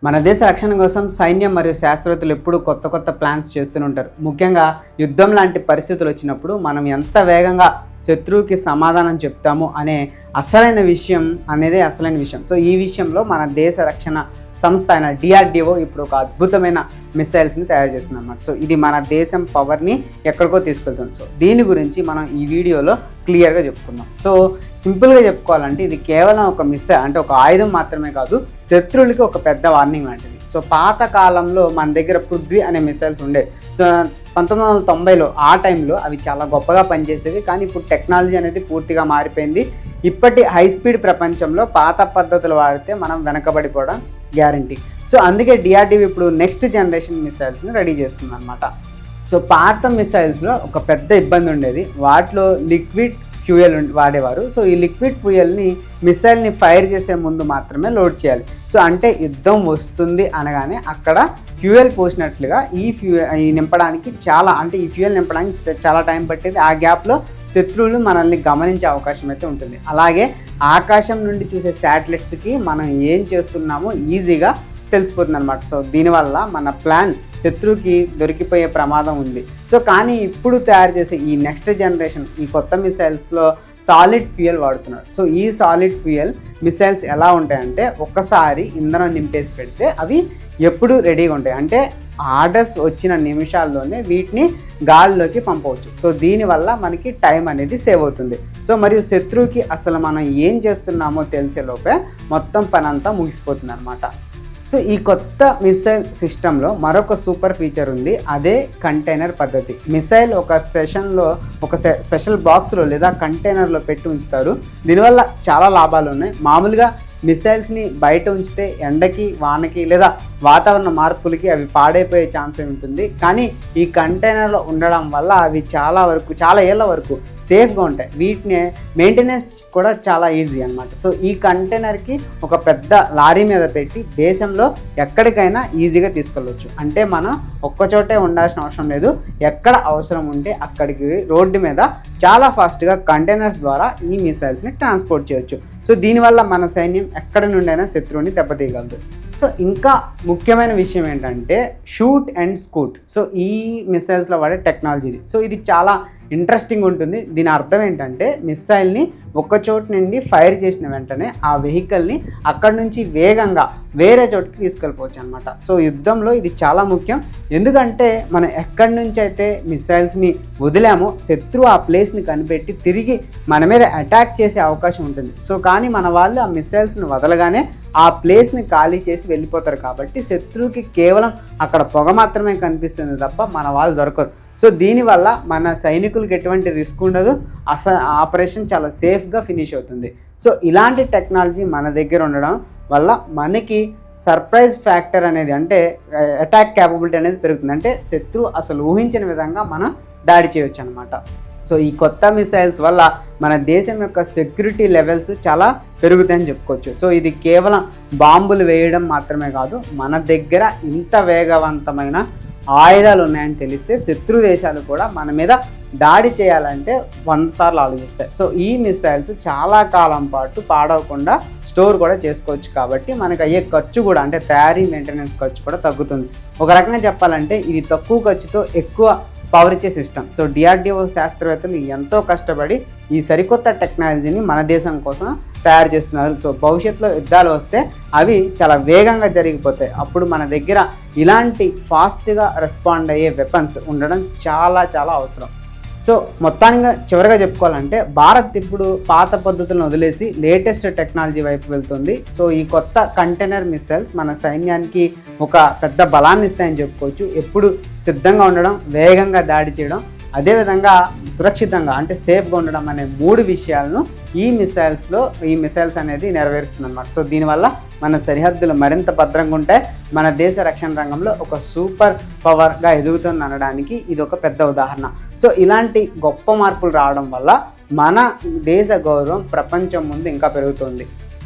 మన దేశ రక్షణ కోసం సైన్యం మరియు శాస్త్రవేత్తలు ఎప్పుడూ కొత్త ప్లాన్స్ చేస్తూనే ఉంటారు. ముఖ్యంగా యుద్ధం లాంటి పరిస్థితులు వచ్చినప్పుడు మనం ఎంత వేగంగా శత్రువుకి సమాధానం చెప్తాము అనే అసలైన విషయం. సో ఈ విషయంలో మన దేశ రక్షణ సంస్థ అయిన DRDO ఇప్పుడు ఒక అద్భుతమైన మిసైల్స్ని తయారు చేస్తుంది అన్నమాట. సో ఇది మన దేశం పవర్ని ఎక్కడికో తీసుకెళ్తుంది. సో దీని గురించి మనం ఈ వీడియోలో క్లియర్గా చెప్పుకుందాం. సో సింపుల్గా చెప్పుకోవాలంటే ఇది కేవలం ఒక మిసైల్ అంటే ఒక ఆయుధం మాత్రమే కాదు, శత్రువులకి ఒక పెద్ద వార్నింగ్ లాంటిది. సో పాత కాలంలో మన దగ్గర పృథ్వీ అనే మిసైల్స్ ఉండే. సో 1990లో ఆ టైంలో అవి చాలా గొప్పగా పనిచేసేవి. కానీ ఇప్పుడు టెక్నాలజీ అనేది పూర్తిగా మారిపోయింది. ఇప్పటి హై స్పీడ్ ప్రపంచంలో పాత పద్ధతులు వాడితే మనం వెనకబడిపోవడం గ్యారంటీ. సో అందుకే DRDO ఇప్పుడు నెక్స్ట్ జనరేషన్ మిసైల్స్ని రెడీ చేస్తుంది అనమాట. సో పాత మిసైల్స్లో ఒక పెద్ద ఇబ్బంది ఉండేది, వాటిలో లిక్విడ్ ఫ్యూయల్ వాడేవారు. సో ఈ లిక్విడ్ ఫ్యూయల్ని మిసైల్ని ఫైర్ చేసే ముందు మాత్రమే లోడ్ చేయాలి. సో అంటే యుద్ధం వస్తుంది అనగానే అక్కడ ఫ్యూయల్ పోసినట్లుగా ఈ ఫ్యూయల్ నింపడానికి చాలా టైం పట్టేది. ఆ గ్యాప్లో శత్రువులు మనల్ని గమనించే అవకాశం అయితే ఉంటుంది. అలాగే ఆకాశం నుండి చూసే శాటిలైట్స్కి మనం ఏం చేస్తున్నామో ఈజీగా తెలిసిపోతుంది అనమాట. సో దీనివల్ల మన ప్లాన్ శత్రువుకి దొరికిపోయే ప్రమాదం ఉంది. సో కానీ ఇప్పుడు తయారు చేసే ఈ నెక్స్ట్ జనరేషన్ ఈ కొత్త మిసైల్స్లో సాలిడ్ ఫ్యూయల్ వాడుతున్నారు. సో ఈ సాలిడ్ ఫ్యూయల్ మిసైల్స్ ఎలా ఉంటాయంటే ఒక్కసారి ఇంధనం నింపేసి పెడితే అవి ఎప్పుడు రెడీగా ఉంటాయి. అంటే ఆర్డర్స్ వచ్చిన నిమిషాల్లోనే వీటిని గాల్లోకి పంపవచ్చు. సో దీనివల్ల మనకి టైం అనేది సేవ్ అవుతుంది. సో మరియు శత్రువుకి అసలు మనం ఏం చేస్తున్నామో తెలిసేలోపే మొత్తం పని అంతా ముగిసిపోతుంది అనమాట. సో ఈ కొత్త మిసైల్ సిస్టంలో మరొక సూపర్ ఫీచర్ ఉంది, అదే కంటైనర్ పద్ధతి. మిసైల్ ఒక సెషన్లో ఒక స్పెషల్ బాక్స్లో లేదా కంటైనర్లో పెట్టి ఉంచుతారు. దీనివల్ల చాలా లాభాలు ఉన్నాయి. మామూలుగా మిసైల్స్ని బయట ఉంచితే ఎండకి, వానకి లేదా వాతావరణ మార్పులకి అవి పాడైపోయే ఛాన్స్ ఉంటుంది. కానీ ఈ కంటైనర్లో ఉండడం వల్ల అవి చాలా ఏళ్ళ వరకు సేఫ్గా ఉంటాయి. వీటిని మెయింటెనెన్స్ కూడా చాలా ఈజీ అనమాట. సో ఈ కంటైనర్కి ఒక పెద్ద లారీ మీద పెట్టి దేశంలో ఎక్కడికైనా ఈజీగా తీసుకెళ్ళవచ్చు. అంటే మనం ఒక్కచోటే ఉండాల్సిన అవసరం లేదు. ఎక్కడ అవసరం ఉంటే అక్కడికి రోడ్డు మీద చాలా ఫాస్ట్గా కంటైనర్స్ ద్వారా ఈ మిసైల్స్ని ట్రాన్స్పోర్ట్ చేయొచ్చు. సో దీనివల్ల మన సైన్యం ఎక్కడి నుండైనా శత్రువుని దెబ్బతీయగలదు. సో ఇంకా ముఖ్యమైన విషయం ఏంటంటే షూట్ అండ్ స్కూట్. సో ఈ మిసైల్స్లో వాడే టెక్నాలజీది. సో ఇది చాలా ఇంట్రెస్టింగ్ ఉంటుంది. దీని అర్థం ఏంటంటే మిసైల్ని ఒక్క చోటు నుండి ఫైర్ చేసిన వెంటనే ఆ వెహికల్ని అక్కడి నుంచి వేగంగా వేరే చోటుకి తీసుకెళ్ళిపోవచ్చు అనమాట. సో యుద్ధంలో ఇది చాలా ముఖ్యం. ఎందుకంటే మనం ఎక్కడి నుంచి అయితే మిసైల్స్ని వదిలామో శత్రువు ఆ ప్లేస్ని కనిపెట్టి తిరిగి మన మీద అటాక్ చేసే అవకాశం ఉంటుంది. సో కానీ మన వాళ్ళు ఆ మిసైల్స్ని వదలగానే ఆ ప్లేస్ని ఖాళీ చేసి వెళ్ళిపోతారు. కాబట్టి శత్రువుకి కేవలం అక్కడ పొగ మాత్రమే కనిపిస్తుంది తప్ప మన వాళ్ళు దొరకరు. సో దీనివల్ల మన సైనికులకు ఎటువంటి రిస్క్ ఉండదు. ఆపరేషన్ చాలా సేఫ్గా ఫినిష్ అవుతుంది. సో ఇలాంటి టెక్నాలజీ మన దగ్గర ఉండడం వల్ల మనకి సర్ప్రైజ్ ఫ్యాక్టర్ అనేది అంటే అటాక్ క్యాపబిలిటీ అనేది పెరుగుతుంది. అంటే శత్రువు అసలు ఊహించిన విధంగా మనం దాడి చేయొచ్చు అనమాట. సో ఈ కొత్త మిసైల్స్ వల్ల మన దేశం యొక్క సెక్యూరిటీ లెవెల్స్ చాలా పెరుగుతాయని చెప్పుకోవచ్చు. సో ఇది కేవలం బాంబులు వేయడం మాత్రమే కాదు, మన దగ్గర ఇంత వేగవంతమైన ఆయుధాలు ఉన్నాయని తెలిస్తే శత్రు దేశాలు కూడా మన మీద దాడి చేయాలంటే 100 సార్లు ఆలోచిస్తాయి. సో ఈ మిసైల్స్ చాలా కాలం పాటు పాడవకుండా స్టోర్ కూడా చేసుకోవచ్చు. కాబట్టి మనకు అయ్యే ఖర్చు కూడా అంటే తయారీ మెయింటెనెన్స్ ఖర్చు కూడా తగ్గుతుంది. ఒక రకంగా చెప్పాలంటే ఇది తక్కువ ఖర్చుతో ఎక్కువ పవర్ ఇచ్చే సిస్టమ్. సో DRDO శాస్త్రవేత్తలు ఎంతో కష్టపడి ఈ సరికొత్త టెక్నాలజీని మన దేశం కోసం తయారు చేస్తున్నారు. సో భవిష్యత్తులో యుద్ధాలు వస్తే అవి చాలా వేగంగా జరిగిపోతాయి. అప్పుడు మన దగ్గర ఇలాంటి ఫాస్ట్గా రెస్పాండ్ అయ్యే వెపన్స్ ఉండడం చాలా అవసరం. సో మొత్తానికి చివరిగా చెప్పుకోవాలంటే భారత్ ఇప్పుడు పాత పద్ధతులను వదిలేసి లేటెస్ట్ టెక్నాలజీ వైపు వెళ్తుంది. సో ఈ కొత్త కంటైనర్ మిసైల్స్ మన సైన్యానికి ఒక పెద్ద బలాన్ని ఇస్తాయని చెప్పుకోవచ్చు. ఎప్పుడు సిద్ధంగా ఉండడం, వేగంగా దాడి చేయడం, అదేవిధంగా సురక్షితంగా అంటే సేఫ్గా ఉండడం అనే 3 విషయాలను ఈ మిసైల్స్ అనేది నెరవేరుస్తుంది అనమాట. సో దీనివల్ల మన సరిహద్దులు మరింత భద్రంగా ఉంటాయి. మన దేశ రక్షణ రంగంలో ఒక సూపర్ పవర్గా ఎదుగుతుంది అనడానికి ఇది ఒక పెద్ద ఉదాహరణ. సో ఇలాంటి గొప్ప మార్పులు రావడం వల్ల మన దేశ గౌరవం ప్రపంచం ముందు ఇంకా పెరుగుతుంది.